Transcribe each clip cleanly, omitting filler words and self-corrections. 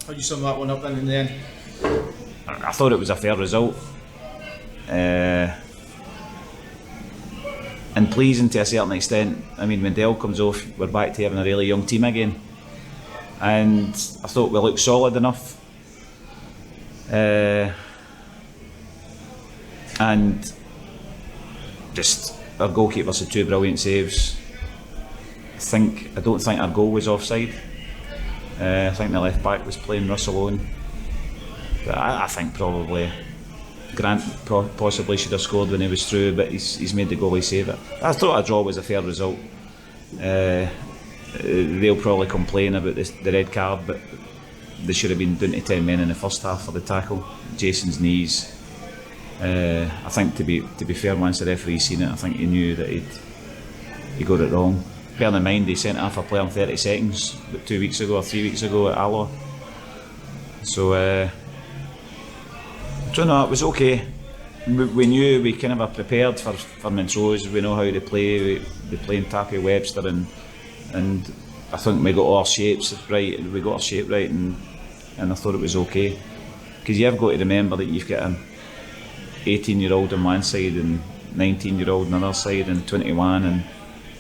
How do you sum that one up then in the end? I thought it was a fair result. And pleasing to a certain extent. I mean, when Dell comes off, we're back to having a really young team again. And I thought we looked solid enough. And just our goalkeepers had 2 brilliant saves. I don't think our goal was offside. I think the left back was playing Russ alone. But I think probably Grant possibly should have scored when he was through, but he's made the goalie save it. I thought a draw was a fair result. They'll probably complain about the red card, but they should have been down to 10 men in the first half for the tackle. Jason's knees. I think to be fair, once the referee seen it, I think he knew that he got it wrong. Bearing in mind, he sent off a player in 30 seconds about 2 weeks ago or 3 weeks ago at Alloa. So I don't know, it was okay. We knew we kind of were prepared for Montrose. We know how they play. They play in Tappy Webster, and I think we got all our shapes right. We got our shape right, and I thought it was okay. Because you have got to remember that you've got an 18-year-old on one side and 19-year-old on the other side, and 21 and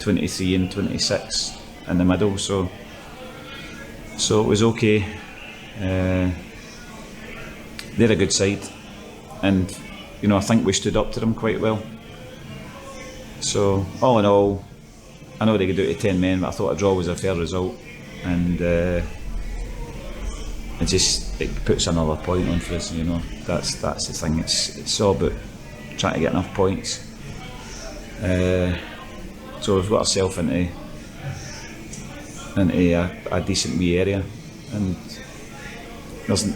23 and 26 in the middle. So it was okay. They're a good side, and I think we stood up to them quite well. So all in all, I know they could do it to 10 men, but I thought a draw was a fair result, and it puts another point on for us. That's the thing. It's all about trying to get enough points. So we've got ourselves into a decent wee area, and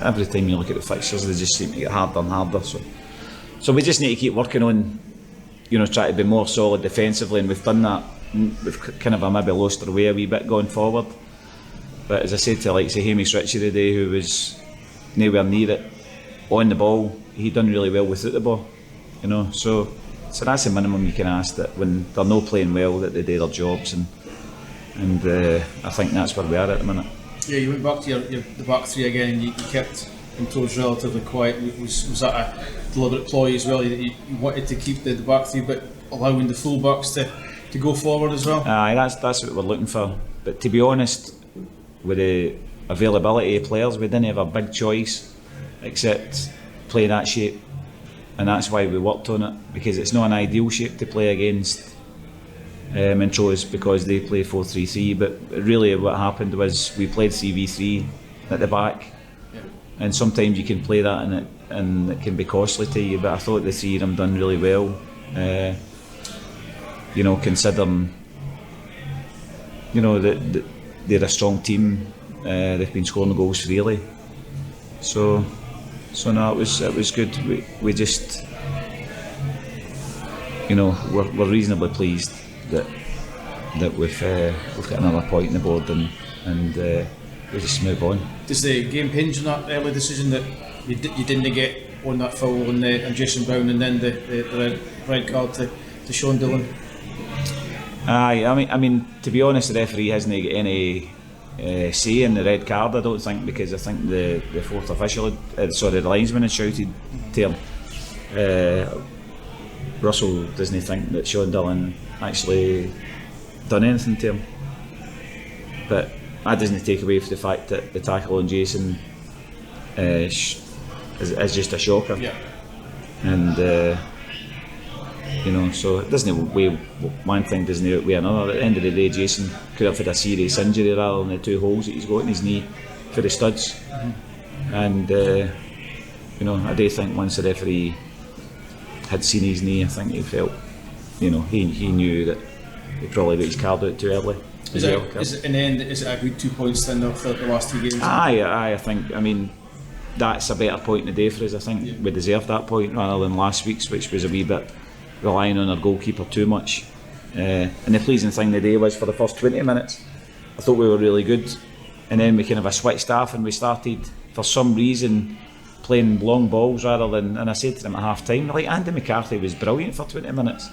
every time you look at the fixtures, they just seem to get harder and harder. So we just need to keep working on, try to be more solid defensively, and we've done that. We've kind of maybe lost our way a wee bit going forward. But as I said to Hamish Ritchie today, who was nowhere near it on the ball, he done really well without the ball. So that's the minimum you can ask, that when they're not playing well, that they do their jobs, and I think that's where we are at the minute. Yeah, you went back to the back three again, and you kept Montrose relatively quiet. Was that a deliberate ploy as well, that you wanted to keep the back three but allowing the full backs to go forward as well? Aye, that's what we're looking for. But to be honest, with the availability of players, we didn't have a big choice except play that shape, and that's why we worked on it, because it's not an ideal shape to play against Montrose, because they play 4-3-3. But really what happened was we played 3v3 at the back, and sometimes you can play that and it can be costly to you. But I thought the three of them done really well, considering that they're a strong team. They've been scoring goals freely, so no, it was good. We just we're reasonably pleased that we've got another point in the board, and we just move on. Does the game hinge on that early decision that you didn't get on that foul on Jason Brown, and then the red card to Sean Dillon? Aye, I mean, to be honest, the referee hasn't got any say in the red card, I don't think, because I think the fourth official, the linesman had shouted to him. Russell doesn't think that Sean Dillon actually done anything to him, but that doesn't take away from the fact that the tackle on Jason is just a shocker. Yeah. And so it doesn't weigh one thing, doesn't outweigh another. At the end of the day, Jason could have had a serious injury rather than the 2 holes that he's got in his knee for the studs. And I do think once the referee had seen his knee, I think he felt, he knew that he probably got his card out too early. Is it in the end, is it a good 2 points then though for the last 2 games? Aye, I think, that's a better point in the day for us. I think we deserved that point rather than last week's, which was a wee bit relying on our goalkeeper too much. And the pleasing thing today was, for the first 20 minutes, I thought we were really good, and then we kind of switched off and we started, for some reason, playing long balls rather than, and I said to them at half time, Andy McCarthy was brilliant for 20 minutes,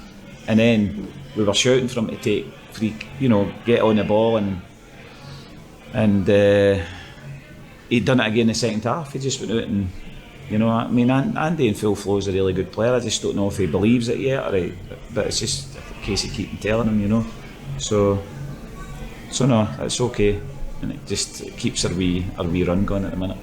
and then we were shouting for him to take free, get on the ball, and he'd done it again in the second half. He just went out and, you know, I mean, Andy in full flow is a really good player. I just don't know if he believes it yet, but it's just a case of keeping telling him, you know. So no, it's okay, and it just keeps our wee run going at the minute.